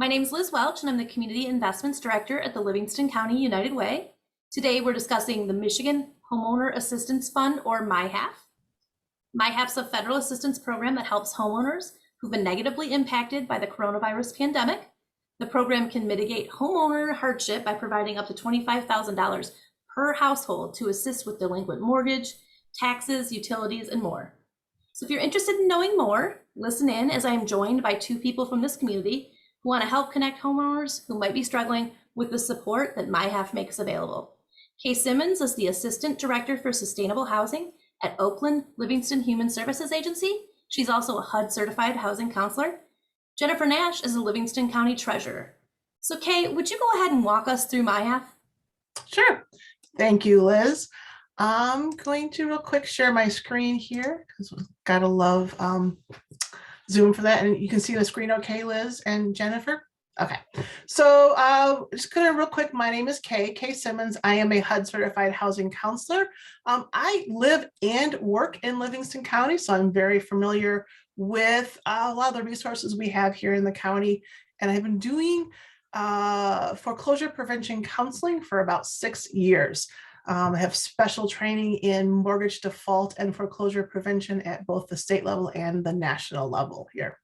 My name is Liz Welch, and I'm the Community Investments Director at the Livingston County United Way. Today, we're discussing the Michigan Homeowner Assistance Fund, or MIHAF. MIHAF's a federal assistance program that helps homeowners who've been negatively impacted by the coronavirus pandemic. The program can mitigate homeowner hardship by providing up to $25,000 per household to assist with delinquent mortgage, taxes, utilities, and more. So if you're interested in knowing more, listen in as I am joined by two people from this community who want to help connect homeowners who might be struggling with the support that MIHAF makes available. Kay Simmons is the Assistant Director for Sustainable Housing at Oakland Livingston Human Services Agency. She's also a HUD certified housing counselor. Jennifer Nash is a Livingston County Treasurer. So Kay, would you go ahead and walk us through MIHAF? Sure. Thank you, Liz. I'm going to real quick share my screen here because we've got to love Zoom for that. And you can see the screen okay, Liz and Jennifer? Okay, so just gonna real quick, my name is Kay Simmons. I am a HUD certified housing counselor. I live and work in Livingston County, so I'm very familiar with a lot of the resources we have here in the county. And I've been doing foreclosure prevention counseling for about 6 years. I have special training in mortgage default and foreclosure prevention at both the state level and the national level here.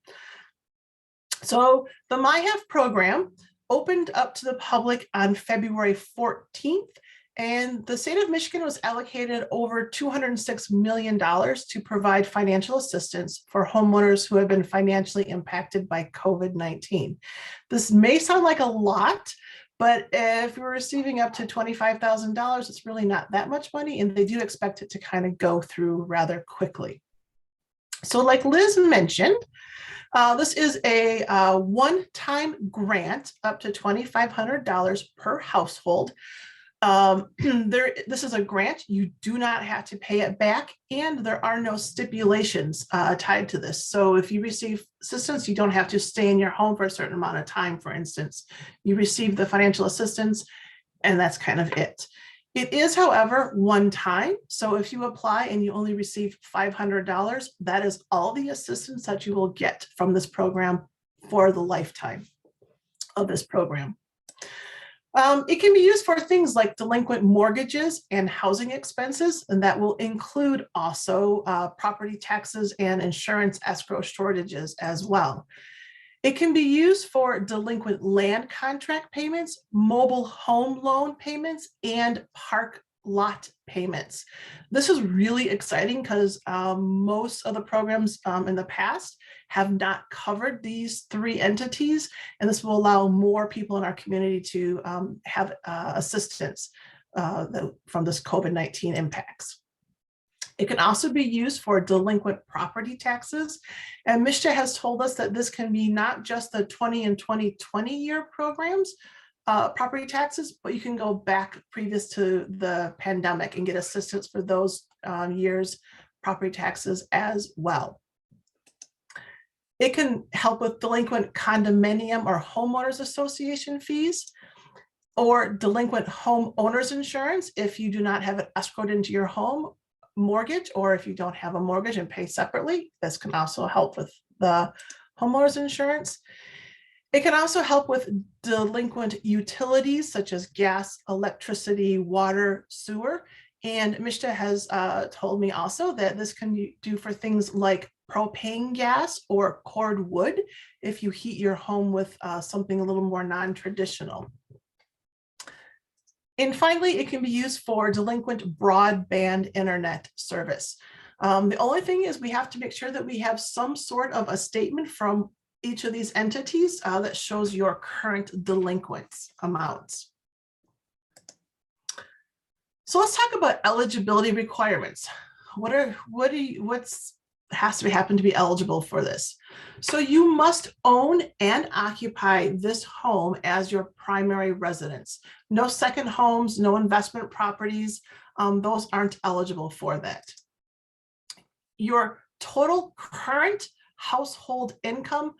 So the MIHAF program opened up to the public on February 14th, and the state of Michigan was allocated over $206 million to provide financial assistance for homeowners who have been financially impacted by COVID-19. This may sound like a lot, but if you're receiving up to $25,000, it's really not that much money, and they do expect it to kind of go through rather quickly. So like Liz mentioned, this is a one-time grant up to $2,500 per household. This is a grant. You do not have to pay it back, and there are no stipulations tied to this. So if you receive assistance, you don't have to stay in your home for a certain amount of time, for instance. You receive the financial assistance, and that's kind of it. It is, however, one time. So if you apply and you only receive $500, that is all the assistance that you will get from this program for the lifetime of this program. It can be used for things like delinquent mortgages and housing expenses, and that will include also property taxes and insurance escrow shortages as well. It can be used for delinquent land contract payments, mobile home loan payments, and park lot payments. This is really exciting because most of the programs in the past have not covered these three entities, and this will allow more people in our community to have assistance from this COVID-19 impacts. It can also be used for delinquent property taxes. And MIHAF has told us that this can be not just the 20 and 2020 year programs, property taxes, but you can go back previous to the pandemic and get assistance for those years' property taxes as well. It can help with delinquent condominium or homeowners association fees, or delinquent homeowners insurance if you do not have it escrowed into your home mortgage, or if you don't have a mortgage and pay separately. This can also help with the homeowners insurance. It can also help with delinquent utilities such as gas, electricity, water, sewer. And MIHAF has told me also that this can be do for things like propane gas or cord wood if you heat your home with something a little more non-traditional. And finally, it can be used for delinquent broadband internet service. The only thing is we have to make sure that we have some sort of a statement from each of these entities that shows your current delinquents amounts. So let's talk about eligibility requirements. What's has to happen to be eligible for this? So you must own and occupy this home as your primary residence. No second homes, no investment properties, those aren't eligible for that. Your total current household income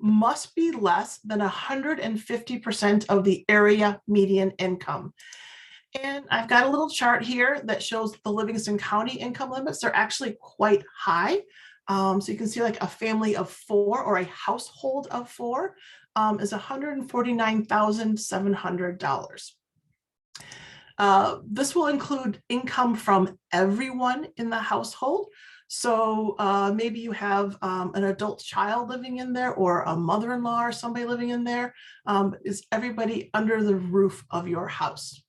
must be less than 150% of the area median income. And I've got a little chart here that shows the Livingston County income limits. They're actually quite high. So you can see like a family of 4 or a household of 4 is $149,700. This will include income from everyone in the household. So maybe you have an adult child living in there, or a mother-in-law or somebody living in there. Is everybody under the roof of your house?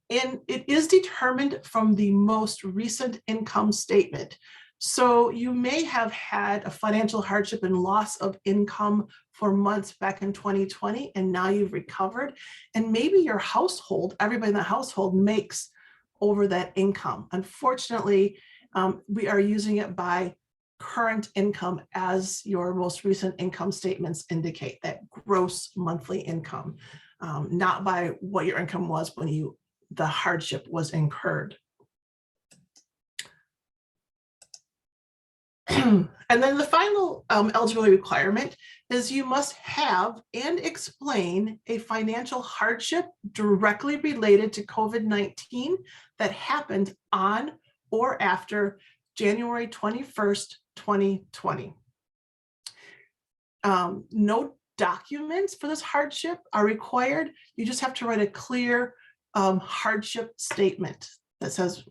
And it is determined from the most recent income statement. So you may have had a financial hardship and loss of income for months back in 2020, and now you've recovered. And maybe your household, everybody in the household makes over that income. Unfortunately, we are using it by current income as your most recent income statements indicate, that gross monthly income, not by what your income was when the hardship was incurred. And then the final eligibility requirement is you must have and explain a financial hardship directly related to COVID-19 that happened on or after January 21st, 2020. No documents for this hardship are required. You just have to write a clear hardship statement that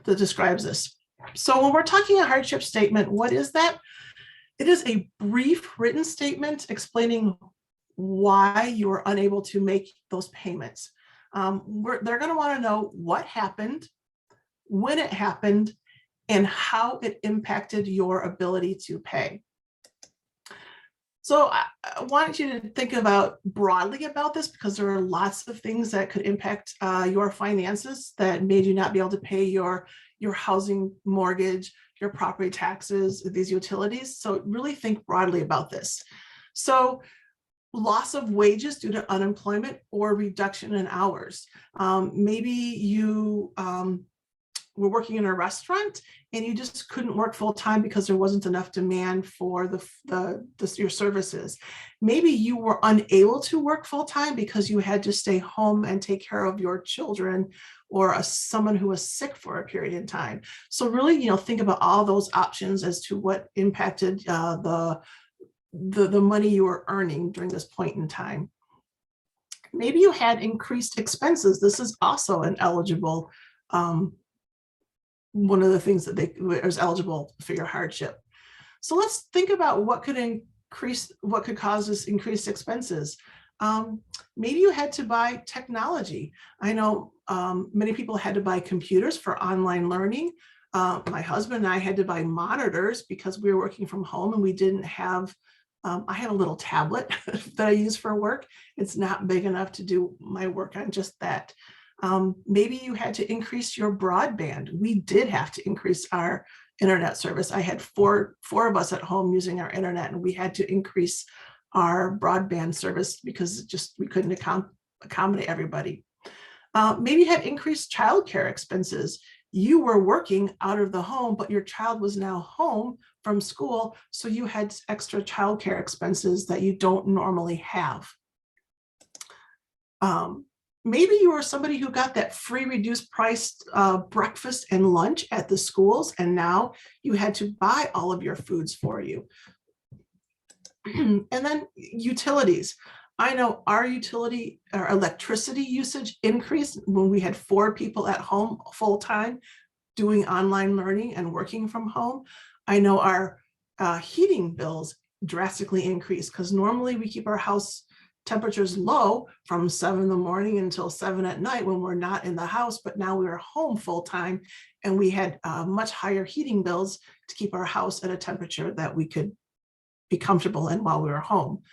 describes this. So when we're talking a hardship statement, what is that? It is a brief written statement explaining why you are unable to make those payments. They're going to want to know what happened, when it happened, and how it impacted your ability to pay. So I want you to think about broadly about this, because there are lots of things that could impact your finances that made you not be able to pay your housing mortgage, your property taxes, these utilities. So really think broadly about this. So loss of wages due to unemployment or reduction in hours. Maybe you were working in a restaurant and you just couldn't work full time because there wasn't enough demand for your services. Maybe you were unable to work full time because you had to stay home and take care of your children, or someone who was sick for a period of time. So really, think about all those options as to what impacted the money you were earning during this point in time. Maybe you had increased expenses. This is also an eligible one of the things that is eligible for your hardship. So let's think about what could cause this increased expenses. Maybe you had to buy technology. I know many people had to buy computers for online learning. My husband and I had to buy monitors because we were working from home and we didn't have, I have a little tablet that I use for work. It's not big enough to do my work on just that. Maybe you had to increase your broadband. We did have to increase our internet service. I had four of us at home using our internet, and we had to increase our broadband service because we couldn't accommodate everybody. Maybe you had increased childcare expenses. You were working out of the home, but your child was now home from school, so you had extra childcare expenses that you don't normally have. Maybe you were somebody who got that free reduced price breakfast and lunch at the schools, and now you had to buy all of your foods for you. And then utilities. I know our electricity usage increased when we had 4 people at home full time doing online learning and working from home. I know our heating bills drastically increased because normally we keep our house temperatures low from 7 in the morning until 7 at night when we're not in the house, but now we are home full time and we had much higher heating bills to keep our house at a temperature that we could be comfortable in while we were home.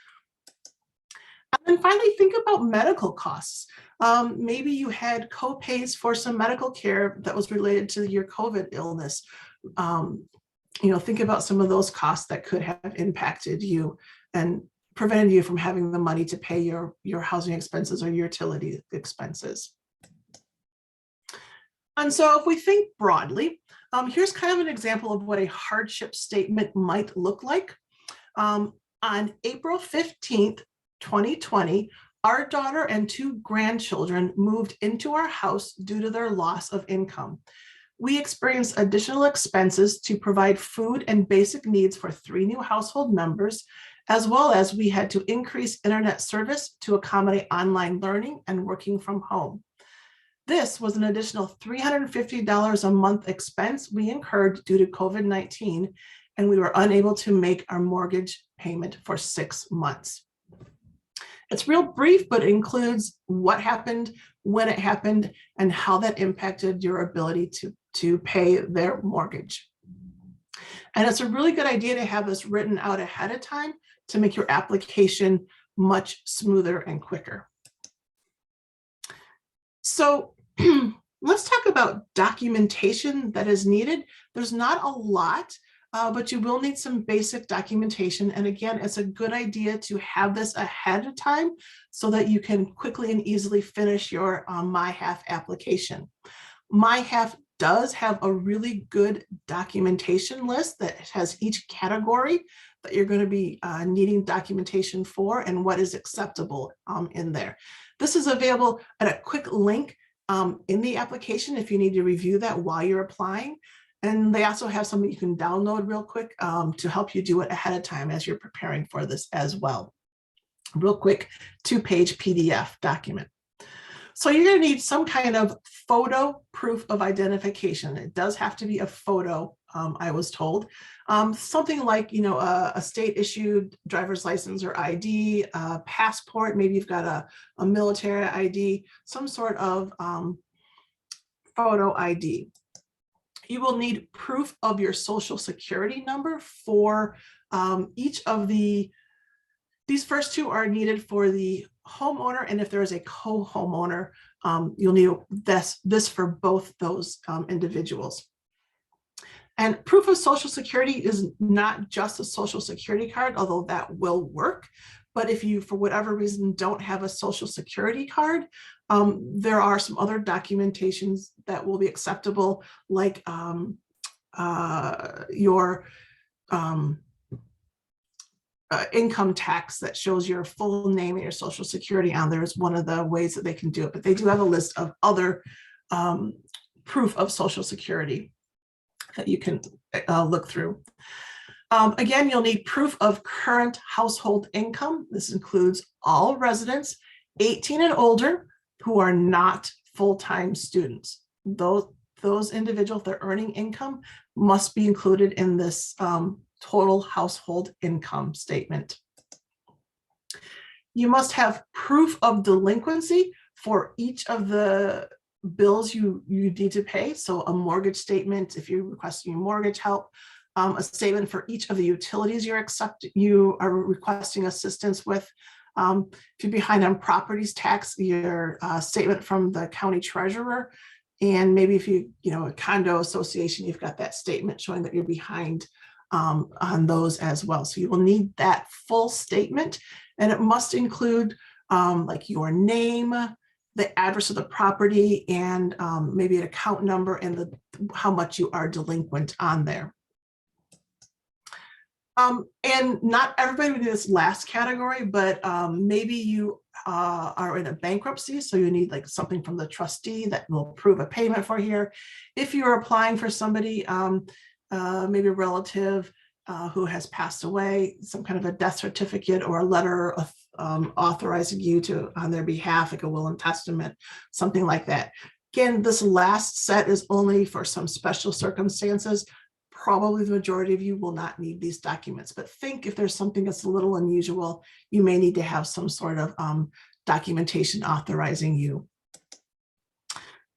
And then finally, think about medical costs. Maybe you had co-pays for some medical care that was related to your COVID illness. Think about some of those costs that could have impacted you and prevented you from having the money to pay your housing expenses or your utility expenses. And so if we think broadly, here's kind of an example of what a hardship statement might look like. On April 15th, 2020, our daughter and 2 grandchildren moved into our house due to their loss of income. We experienced additional expenses to provide food and basic needs for 3 new household members, as well as we had to increase internet service to accommodate online learning and working from home. This was an additional $350 a month expense we incurred due to COVID-19, and we were unable to make our mortgage payment for 6 months. It's real brief, but it includes what happened, when it happened, and how that impacted your ability to pay their mortgage. And it's a really good idea to have this written out ahead of time to make your application much smoother and quicker. So let's talk about documentation that is needed. There's not a lot, but you will need some basic documentation. And again, it's a good idea to have this ahead of time so that you can quickly and easily finish your MIHAF application. MIHAF does have a really good documentation list that has each category that you're going to be needing documentation for and what is acceptable in there. This is available at a quick link in the application if you need to review that while you're applying. And they also have something you can download real quick to help you do it ahead of time as you're preparing for this as well. Real quick 2-page PDF document. So you're going to need some kind of photo proof of identification. It does have to be a photo, I was told. Something like, you know, a state issued driver's license or ID, passport, maybe you've got a military ID, some sort of photo ID. You will need proof of your social security number for each of these first two are needed for the homeowner, and if there is a co-homeowner, you'll need this for both those individuals. And proof of social security is not just a social security card, although that will work. But if you, for whatever reason, don't have a social security card, there are some other documentations that will be acceptable, like your income tax that shows your full name and your social security on there is one of the ways that they can do it. But they do have a list of other proof of social security that you can look through. Again, you'll need proof of current household income. This includes all residents 18 and older who are not full-time students. Those individuals that are earning income must be included in this total household income statement. You must have proof of delinquency for each of the bills you need to pay. So a mortgage statement, if you're requesting mortgage help, a statement for each of the utilities you are requesting assistance with. If you're behind on properties tax, your statement from the county treasurer, and maybe if you a condo association, you've got that statement showing that you're behind on those as well. So you will need that full statement, and it must include like your name, the address of the property, and maybe an account number and how much you are delinquent on there. And not everybody would do this last category, but maybe you are in a bankruptcy, so you need like something from the trustee that will approve a payment for here. If you're applying for somebody, maybe a relative who has passed away, some kind of a death certificate or a letter of, authorizing you to on their behalf, like a will and testament, something like that. Again, this last set is only for some special circumstances. Probably the majority of you will not need these documents, but think if there's something that's a little unusual, you may need to have some sort of documentation authorizing you.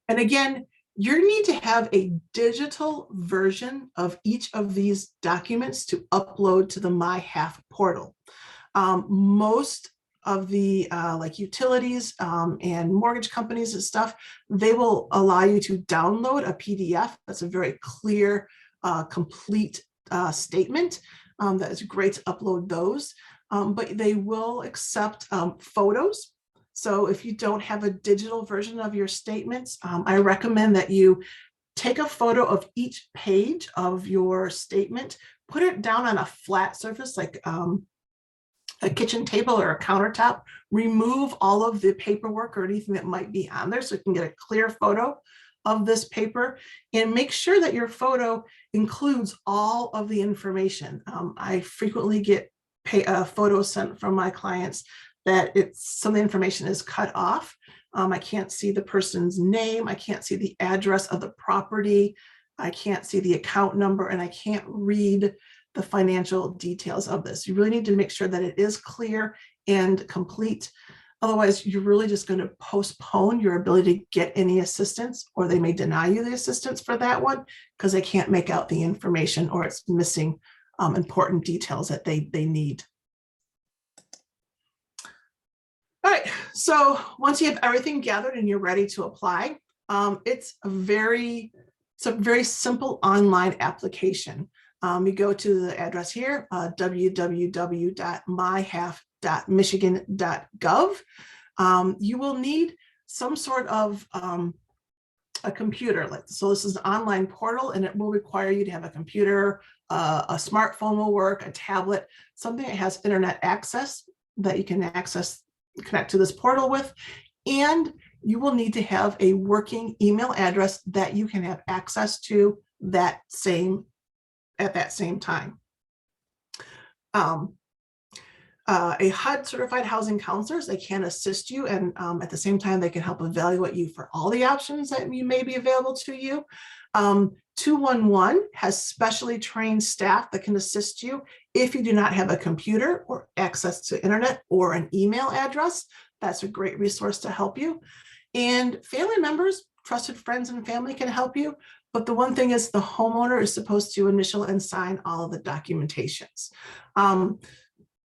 And again, you need to have a digital version of each of these documents to upload to the MIHAF portal. Most of the like utilities and mortgage companies and stuff, they will allow you to download a PDF. That's a very clear, complete statement. That is great to upload those, but they will accept photos. So if you don't have a digital version of your statements, I recommend that you take a photo of each page of your statement, put it down on a flat surface like a kitchen table or a countertop, remove all of the paperwork or anything that might be on there so you can get a clear photo of this paper, and make sure that your photo includes all of the information. I frequently get photos sent from my clients that some of the information is cut off. I can't see the person's name. I can't see the address of the property. I can't see the account number, and I can't read the financial details of this. You really need to make sure that it is clear and complete. Otherwise, you're really just going to postpone your ability to get any assistance, or they may deny you the assistance for that one because they can't make out the information, or it's missing important details that they need. All right, so once you have everything gathered and you're ready to apply, it's a very simple online application. You go to the address here, www.myhaf.michigan.gov. You will need some sort of a computer. So this is an online portal, and it will require you to have a computer, a smartphone will work, a tablet, something that has internet access that you can connect to this portal with, and you will need to have a working email address that you can have access to at that same time. A HUD certified housing counselors, they can assist you, and at the same time they can help evaluate you for all the options that may be available to you. 211 has specially trained staff that can assist you if you do not have a computer or access to internet or an email address. That's a great resource to help you. And family members, trusted friends and family can help you. But the one thing is the homeowner is supposed to initial and sign all of the documentations.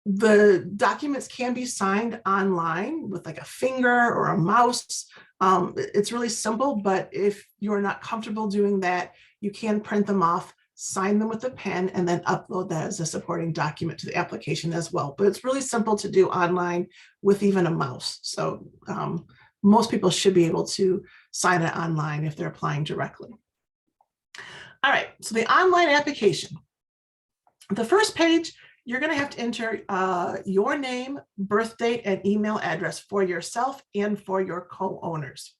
The documents can be signed online with like a finger or a mouse. It's really simple, but if you're not comfortable doing that, you can print them off, sign them with a pen, and then upload that as a supporting document to the application as well. But it's really simple to do online with even a mouse. So most people should be able to sign it online if they're applying directly. All right, so the online application. The first page, you're going to have to enter your name, birth date, and email address for yourself and for your co-owners.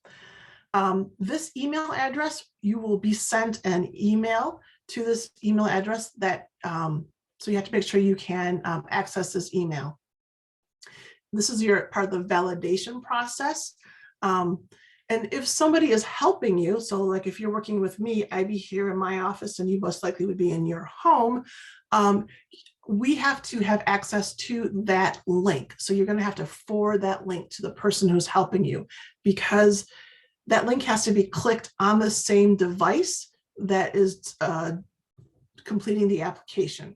This email address, you will be sent an email to this email address that, so you have to make sure you can access this email. This is your part of the validation process. And if somebody is helping you, so like if you're working with me, I'd be here in my office and you most likely would be in your home. We have to have access to that link. So you're going to have to forward that link to the person who's helping you, because that link has to be clicked on the same device that is completing the application.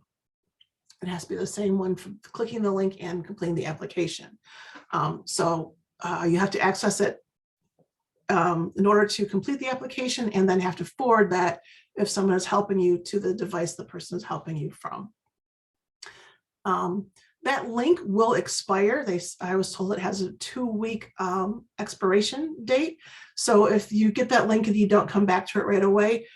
It has to be the same one for clicking the link and completing the application. So you have to access it in order to complete the application, and then have to forward that if someone is helping you to the device the person is helping you from. That link will expire. I was told it has a 2-week expiration date. So if you get that link and you don't come back to it right away,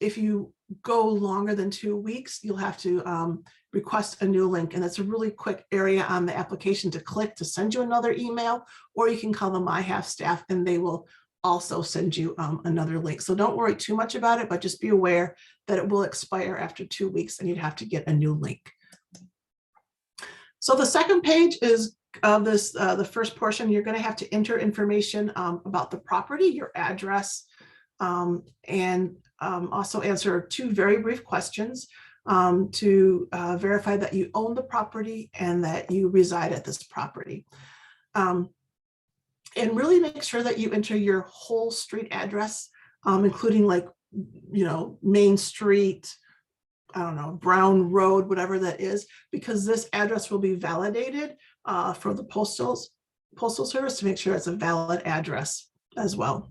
if you go longer than 2 weeks, you'll have to request a new link. And that's a really quick area on the application to click to send you another email, or you can call the MIHAF staff and they will also send you another link. So don't worry too much about it, but just be aware that it will expire after 2 weeks and you'd have to get a new link. So the second page is the first portion. You're going to have to enter information about the property, your address, and also answer 2 very brief questions to verify that you own the property and that you reside at this property. And really make sure that you enter your whole street address, including like, Main Street, I don't know, Brown Road, whatever that is, because this address will be validated for the Postal Service to make sure it's a valid address as well.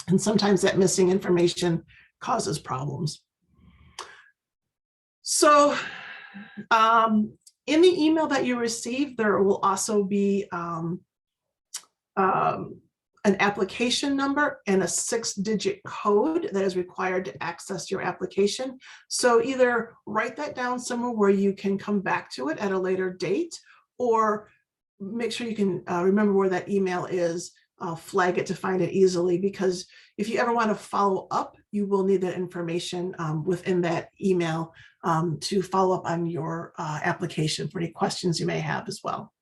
And sometimes that missing information causes problems. So in the email that you receive, there will also be an application number and a 6-digit code that is required to access your application. So either write that down somewhere where you can come back to it at a later date, or make sure you can remember where that email is flag it to find it easily, because if you ever want to follow up, you will need that information within that email to follow up on your application for any questions you may have as well.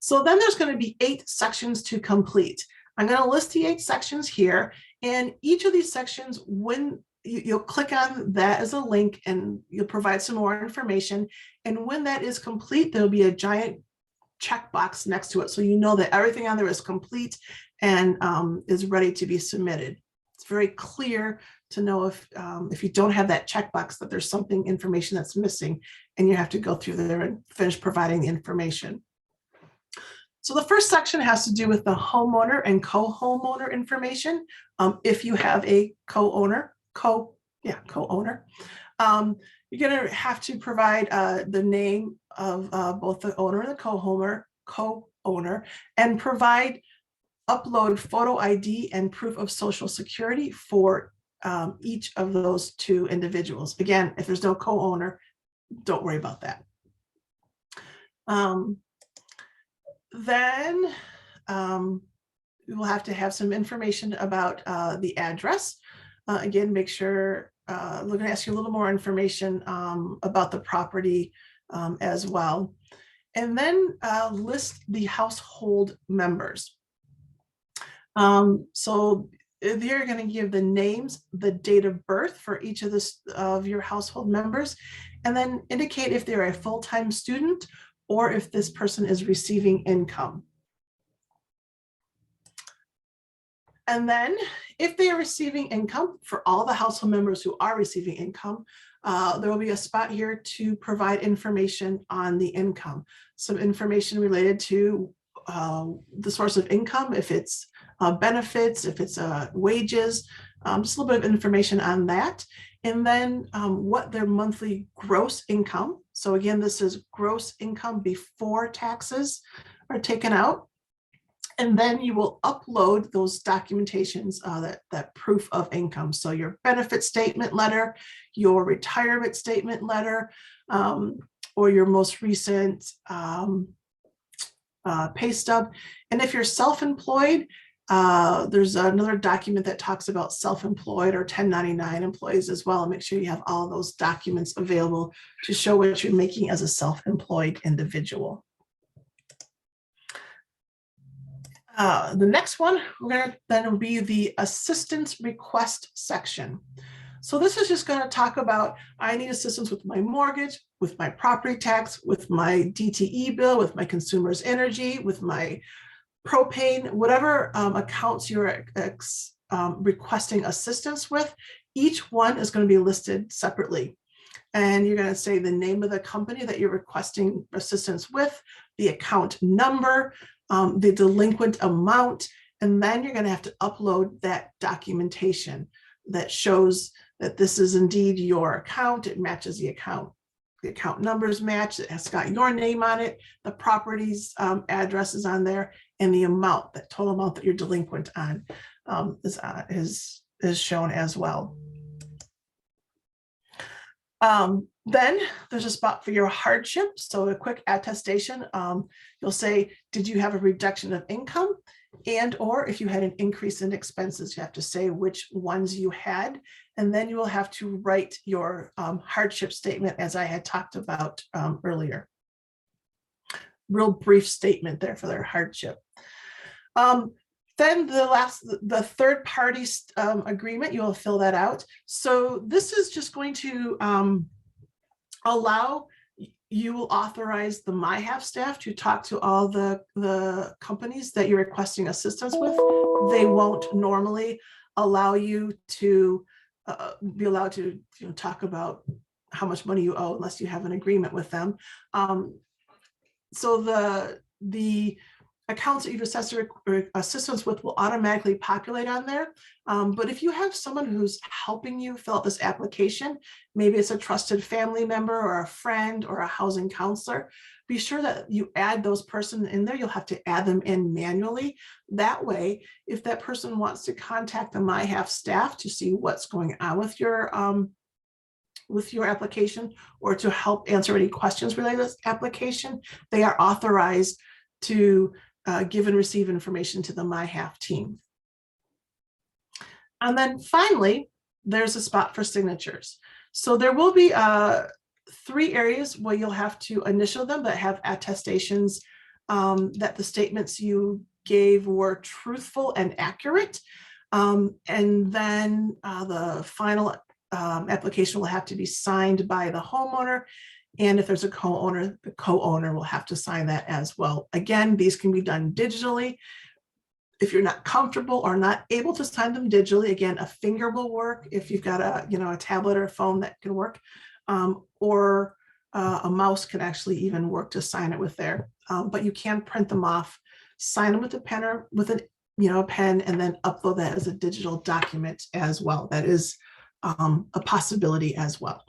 So then there's going to be 8 sections to complete. I'm going to list the 8 sections here, and each of these sections, when you'll click on that as a link and you'll provide some more information. And when that is complete, there'll be a giant checkbox next to it, so you know that everything on there is complete and is ready to be submitted. It's very clear to know if you don't have that checkbox, that there's something information that's missing and you have to go through there and finish providing the information. So the first section has to do with the homeowner and co-homeowner information. If you have a co-owner, co-owner, you're going to have to provide the name of both the owner and the co-owner, and upload photo ID and proof of social security for each of those 2 individuals. Again, if there's no co-owner, don't worry about that. Then we will have to have some information about the address. Again, make sure we're going to ask you a little more information about the property as well. And then list the household members. So you're going to give the names, the date of birth for each of your household members, and then indicate if they're a full-time student or if this person is receiving income. And then if they are receiving income, for all the household members who are receiving income, there will be a spot here to provide information on the income. Some information related to the source of income, if it's benefits, if it's wages, just a little bit of information on that. And then what their monthly gross income. So again, this is gross income before taxes are taken out. And then you will upload those documentations, that proof of income. So your benefit statement letter, your retirement statement letter, or your most recent pay stub. And if you're self-employed, there's another document that talks about self-employed or 1099 employees as well. And make sure you have all of those documents available to show what you're making as a self-employed individual. The next one then will be the assistance request section. So this is just going to talk about, I need assistance with my mortgage, with my property tax, with my DTE bill, with my consumer's energy, with my propane, whatever accounts you're requesting assistance with. Each one is going to be listed separately. And you're going to say the name of the company that you're requesting assistance with, the account number, the delinquent amount, and then you're going to have to upload that documentation that shows that this is indeed your account. It matches the account numbers match, it has got your name on it, the property's address is on there, and the amount, that total amount that you're delinquent on is shown as well. Then there's a spot for your hardship. So a quick attestation. You'll say, did you have a reduction of income? And or if you had an increase in expenses, you have to say which ones you had. And then you will have to write your hardship statement, as I had talked about earlier. Real brief statement there for their hardship. Then the third party agreement, you will fill that out. So this is just going to you will authorize the MIHAF staff to talk to all the companies that you're requesting assistance with. They won't normally allow you to be allowed to talk about how much money you owe unless you have an agreement with them. So the accounts that you've assessed assistance with will automatically populate on there. But if you have someone who's helping you fill out this application, maybe it's a trusted family member or a friend or a housing counselor, be sure that you add those person in there. You'll have to add them in manually. That way, if that person wants to contact the MIHAF staff to see what's going on with your application or to help answer any questions related to this application, they are authorized to give and receive information to the MIHAF team. And then finally, there's a spot for signatures. So there will be 3 areas where you'll have to initial them, but have attestations that the statements you gave were truthful and accurate. And then the final application will have to be signed by the homeowner. And if there's a co-owner, the co-owner will have to sign that as well. Again, these can be done digitally. If you're not comfortable or not able to sign them digitally, again, a finger will work if you've got a tablet or a phone that can work, or a mouse can actually even work to sign it with there. But you can print them off, sign them with a pen or with a pen, and then upload that as a digital document as well. That is a possibility as well.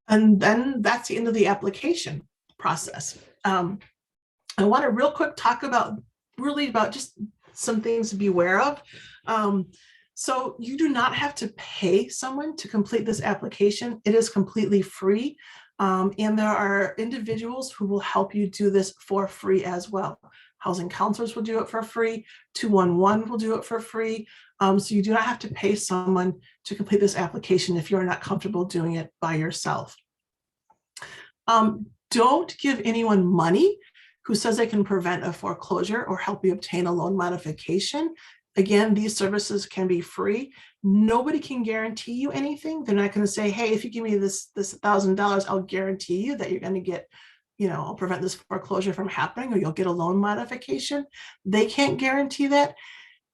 And then that's the end of the application process. I want to real quick talk about just some things to be aware of. So you do not have to pay someone to complete this application. It is completely free. And there are individuals who will help you do this for free as well. Housing counselors will do it for free. 211 will do it for free. So you do not have to pay someone to complete this application if you're not comfortable doing it by yourself. Don't give anyone money who says they can prevent a foreclosure or help you obtain a loan modification. Again, these services can be free. Nobody can guarantee you anything. They're not going to say, hey, if you give me this $1,000, I'll guarantee you that you're going to get, I'll prevent this foreclosure from happening, or you'll get a loan modification. They can't guarantee that.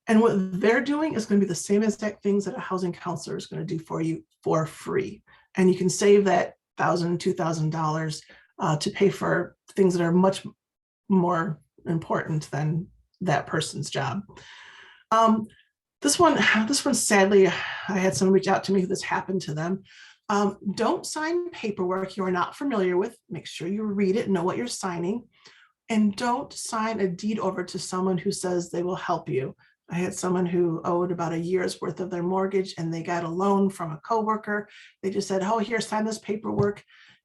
And what they're doing is going to be the same exact things that a housing counselor is going to do for you for free. And you can save that $1,000, $2,000 to pay for things that are much more important than that person's job. This one, sadly, I had someone reach out to me who this happened to them. Don't sign paperwork you are not familiar with. Make sure you read it, know what you're signing, and don't sign a deed over to someone who says they will help you. I had someone who owed about a year's worth of their mortgage, and they got a loan from a coworker. They just said, "Oh, here, sign this paperwork,"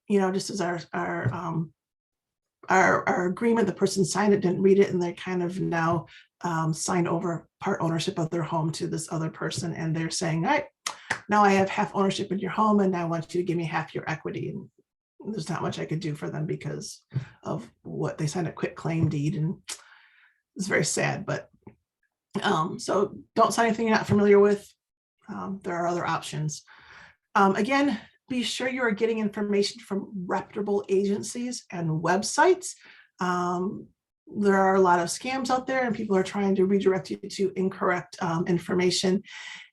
just as our agreement. The person signed it, didn't read it, and they kind of now signed over part ownership of their home to this other person. And they're saying, all right, now I have half ownership in your home, and I want you to give me half your equity. And there's not much I could do for them because of what they signed a quitclaim deed. And it's very sad, but so don't sign anything you're not familiar with. There are other options. Again, be sure you are getting information from reputable agencies and websites. There are a lot of scams out there, and people are trying to redirect you to incorrect information.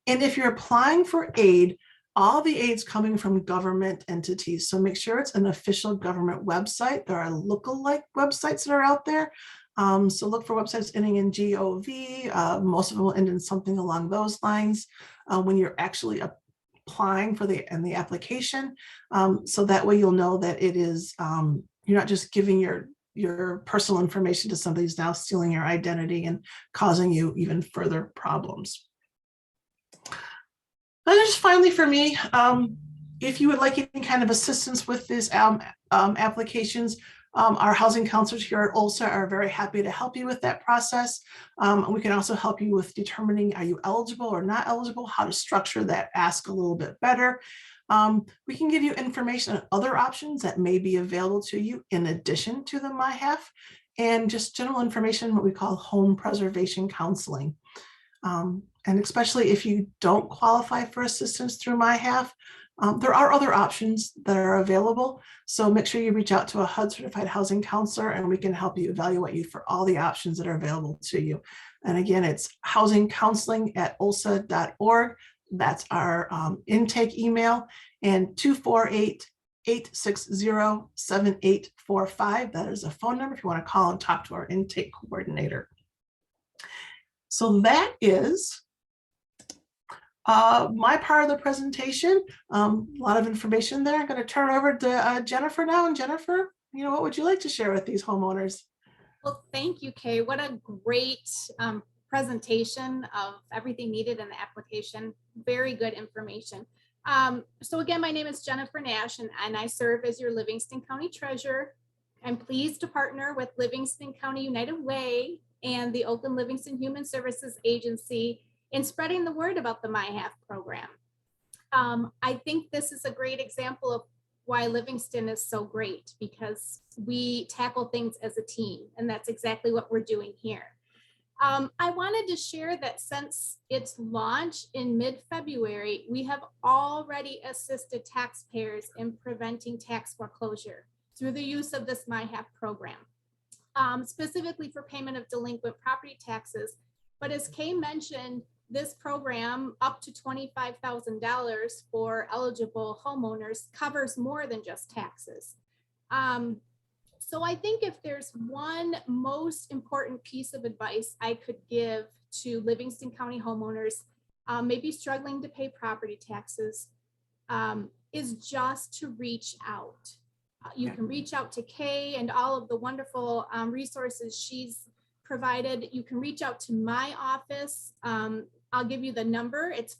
And if you're applying for aid, all the aid's coming from government entities. So make sure it's an official government website. There are lookalike websites that are out there. So look for websites ending in .gov. Most of them will end in something along those lines when you're actually applying for the application. So that way you'll know that it is, you're not just giving your personal information to somebody who's now stealing your identity and causing you even further problems. And just finally for me, if you would like any kind of assistance with these applications, our housing counselors here at OLSA are very happy to help you with that process. We can also help you with determining, are you eligible or not eligible, how to structure that ask a little bit better. We can give you information on other options that may be available to you in addition to the MIHAF, and just general information, what we call home preservation counseling. And especially if you don't qualify for assistance through MIHAF, there are other options that are available. So make sure you reach out to a HUD certified housing counselor, and we can help you evaluate you for all the options that are available to you. And again, it's housingcounseling@olsa.org. That's our intake email, and 248-860-7845. That is a phone number if you want to call and talk to our intake coordinator. So that is my part of the presentation. A lot of information there. I'm going to turn over to Jennifer now. And Jennifer, what would you like to share with these homeowners? Well, thank you, Kay. What a great presentation of everything needed in the application. Very good information. So again, my name is Jennifer Nash, and I serve as your Livingston County Treasurer. I'm pleased to partner with Livingston County United Way and the Oakland Livingston Human Services Agency in spreading the word about the MIHAF program. I think this is a great example of why Livingston is so great, because we tackle things as a team, and that's exactly what we're doing here. I wanted to share that since its launch in mid-February, we have already assisted taxpayers in preventing tax foreclosure through the use of this MIHAF program, specifically for payment of delinquent property taxes. But as Kay mentioned, this program, up to $25,000 for eligible homeowners, covers more than just taxes. So I think if there's one most important piece of advice I could give to Livingston County homeowners, maybe struggling to pay property taxes, is just to reach out. You can reach out to Kay and all of the wonderful resources she's provided. You can reach out to my office. I'll give you the number. It's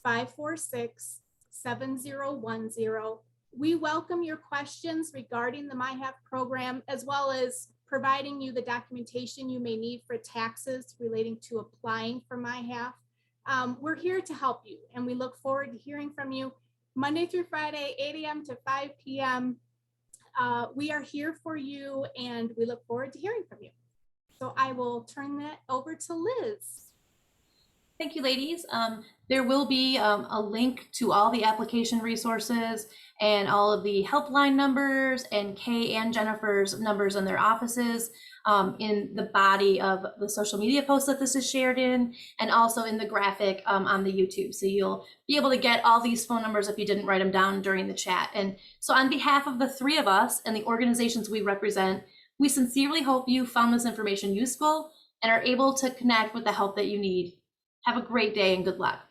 517-546-7010. We welcome your questions regarding the MIHAF program, as well as providing you the documentation you may need for taxes relating to applying for MIHAF. We're here to help you, and we look forward to hearing from you Monday through Friday, 8 a.m. to 5 p.m. We are here for you, and we look forward to hearing from you. So I will turn that over to Liz. Thank you, ladies. There will be a link to all the application resources and all of the helpline numbers and Kay and Jennifer's numbers in their offices in the body of the social media post that this is shared in, and also in the graphic on the YouTube. So you'll be able to get all these phone numbers if you didn't write them down during the chat. And so on behalf of the three of us and the organizations we represent, we sincerely hope you found this information useful and are able to connect with the help that you need. Have a great day and good luck.